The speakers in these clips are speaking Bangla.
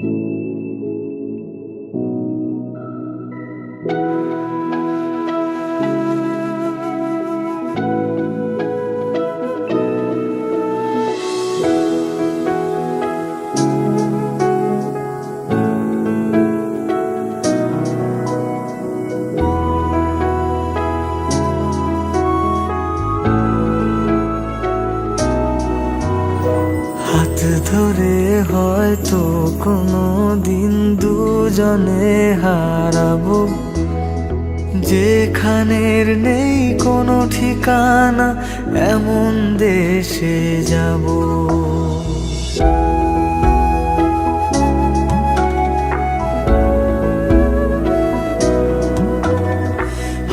হাত ধরে হয়তো কোনো দিন দুজনে হারাবো, যেখানের নেই কোনো ঠিকানা এমন দেশে যাব।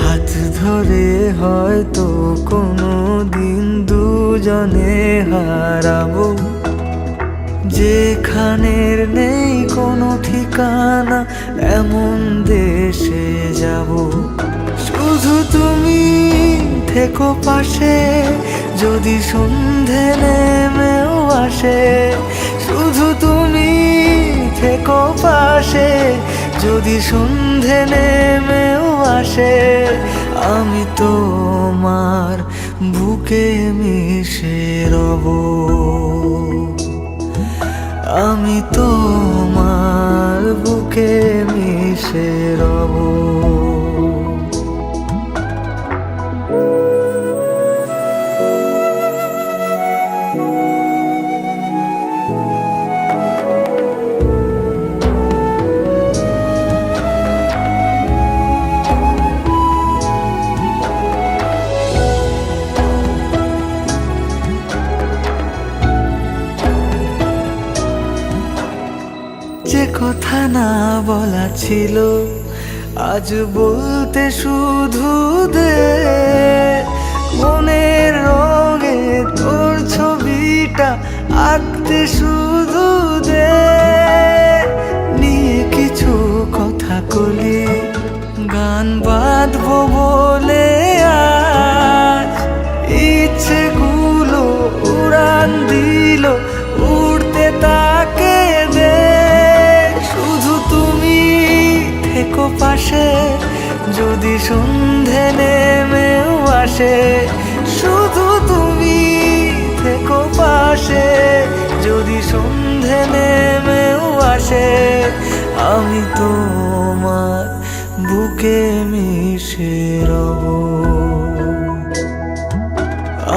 হাত ধরে হয়তো কোনো দিন দুজনে হারাবো, যেখানের নেই কোনো ঠিকানা এমন দেশে যাব। শুধু তুমি থেকো পাশে যদি সন্ধে নেমেও আসে, শুধু তুমি থেকো পাশে যদি সন্ধে নেমেও আসে। আমি তোমার বুকে মিশে রব, আমি তোমার বুকে মিশে রব। যে কথা না বলা ছিল আজ বলতে শুধু দে, মনের রঙে তোর ছবিটা আঁকতে শুধু দে। নিয়ে কিছু কথা কলি গান বাঁধবো বলে আজ ইচ্ছেগুলো উড়ান দিল, উড়তে তাকে দে। থেকো পাশে যদি সন্ধে নেমেও আসে, শুধু তুমি থেকো পাশে যদি সন্ধে নেমেও আসে। আমি তোমার বুকে মিশে রব,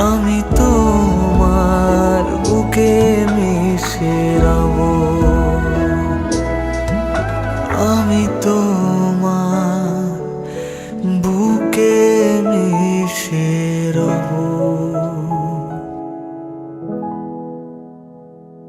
আমি তোমার বুকে